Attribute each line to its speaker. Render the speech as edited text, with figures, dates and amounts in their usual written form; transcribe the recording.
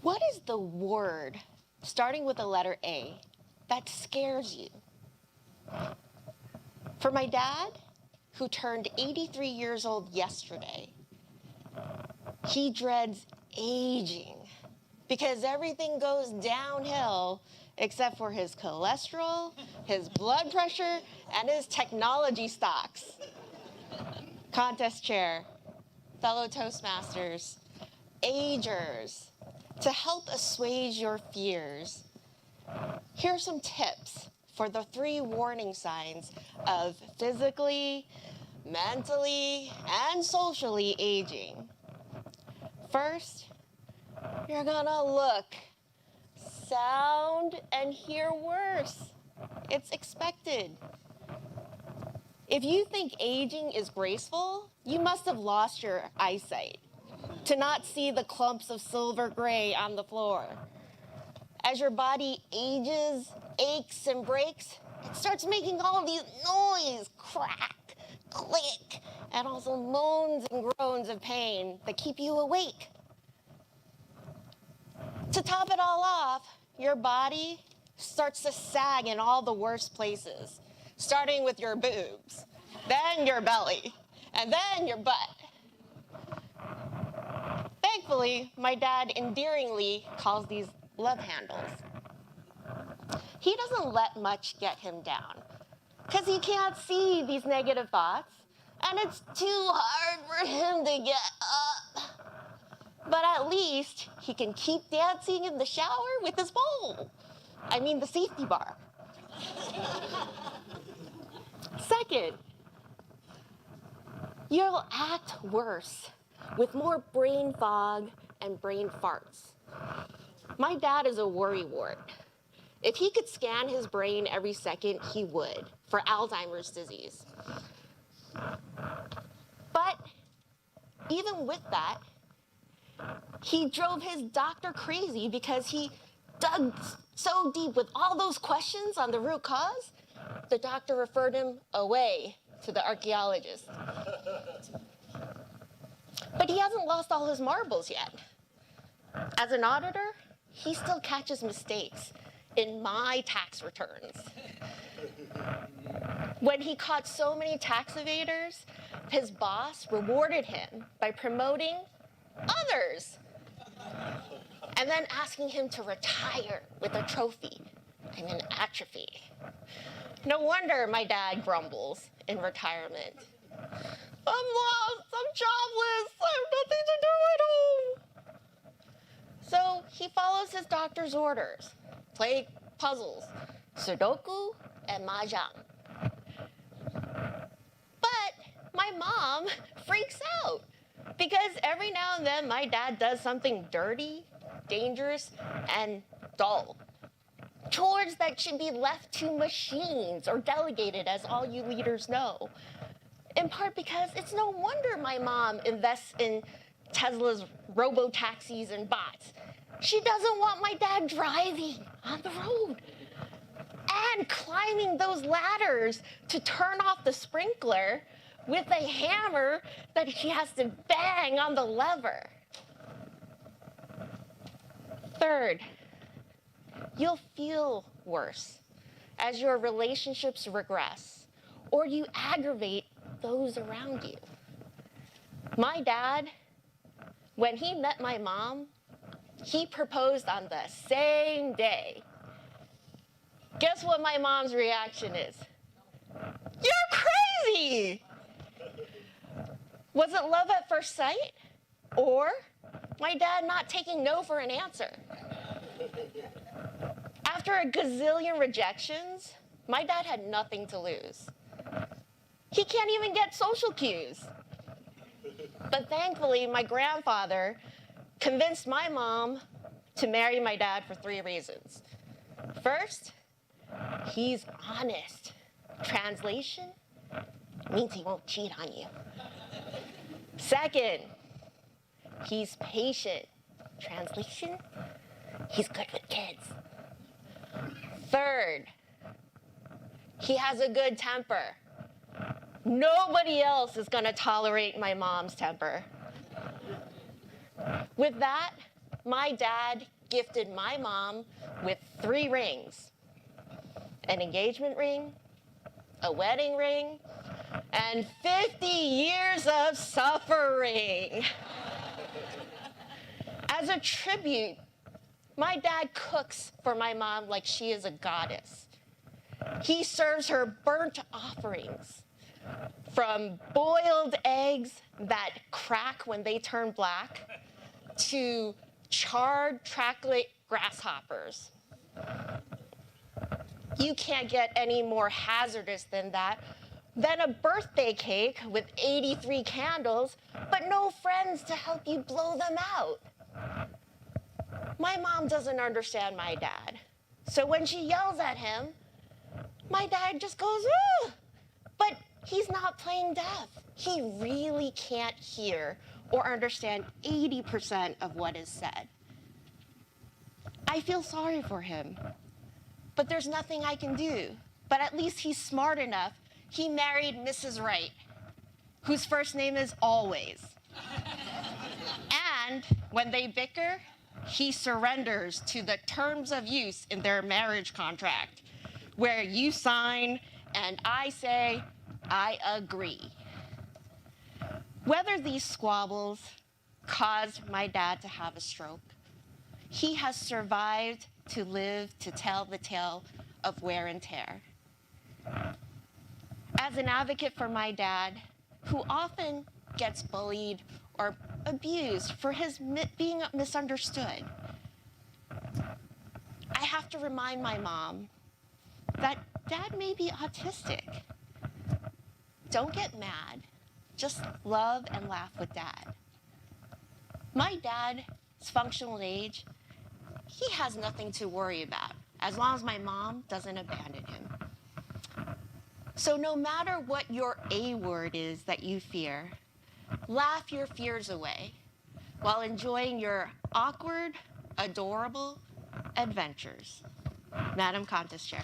Speaker 1: What is the word, starting with the letter A, that scares you? For my dad, who turned 83 years old yesterday, he dreads aging because everything goes downhill except for his cholesterol, his blood pressure, and his technology stocks. Contest chair, fellow Toastmasters, agers, to help assuage your fears, here are some tips for the 3 warning signs of physically, mentally, and socially aging. First, you're gonna look, sound, and hear worse. It's expected. If you think aging is graceful, you must have lost your eyesight to not see the clumps of silver gray on the floor. As your body ages, aches, and breaks, it starts making all these noise, crack, click, and also moans and groans of pain that keep you awake. To top it all off, your body starts to sag in all the worst places, starting with your boobs, then your belly, and then your butt. Thankfully, my dad endearingly calls these love handles. He doesn't let much get him down because he can't see these negative thoughts and it's too hard for him to get up. But at least he can keep dancing in the shower with his bowl. I mean the safety bar. Second, you'll act worse with more brain fog and brain farts. My dad is a worrywart. If he could scan his brain every second, he would, for Alzheimer's disease. But even with that, he drove his doctor crazy because he dug so deep with all those questions on the root cause, the doctor referred him away to the archaeologist. But he hasn't lost all his marbles yet. As an auditor, he still catches mistakes in my tax returns. When he caught so many tax evaders, his boss rewarded him by promoting others and then asking him to retire with a trophy and an atrophy. No wonder my dad grumbles in retirement. I'm lost, I'm jobless, I have nothing to do at home. So he follows his doctor's orders, play puzzles, Sudoku and Mahjong. But my mom freaks out because every now and then my dad does something dirty, dangerous, and dull. Chores that should be left to machines or delegated, as all you leaders know. In part because it's no wonder my mom invests in Tesla's robo-taxis and bots. She doesn't want my dad driving on the road and climbing those ladders to turn off the sprinkler with a hammer that she has to bang on the lever. Third, you'll feel worse as your relationships regress or you aggravate those around you. My dad, when he met my mom, he proposed on the same day. Guess what my mom's reaction is? You're crazy! Was it love at first sight? Or my dad not taking no for an answer? After a gazillion rejections, my dad had nothing to lose. He can't even get social cues. But thankfully, my grandfather convinced my mom to marry my dad for 3 reasons. First, he's honest. Translation means he won't cheat on you. Second, he's patient. Translation, he's good with kids. Third, he has a good temper. Nobody else is going to tolerate my mom's temper. With that, my dad gifted my mom with 3 rings: an engagement ring, a wedding ring, and 50 years of suffering. As a tribute, my dad cooks for my mom like she is a goddess. He serves her burnt offerings, from boiled eggs that crack when they turn black to charred chocolate grasshoppers. You can't get any more hazardous than a birthday cake with 83 candles, but no friends to help you blow them out. My mom doesn't understand my dad. So when she yells at him, my dad just goes, "Ugh!" But he's not playing deaf. He really can't hear or understand 80% of what is said. I feel sorry for him, but there's nothing I can do. But at least he's smart enough. He married Mrs. Wright, whose first name is Always. And when they bicker, he surrenders to the terms of use in their marriage contract, where you sign and I say, I agree. Whether these squabbles caused my dad to have a stroke, he has survived to live to tell the tale of wear and tear. As an advocate for my dad, who often gets bullied or abused for his being misunderstood, I have to remind my mom that Dad may be autistic. Don't get mad. Just love and laugh with Dad. My dad's functional age, he has nothing to worry about, as long as my mom doesn't abandon him. So no matter what your A word is that you fear, laugh your fears away while enjoying your awkward, adorable adventures. Madam Contest Chair.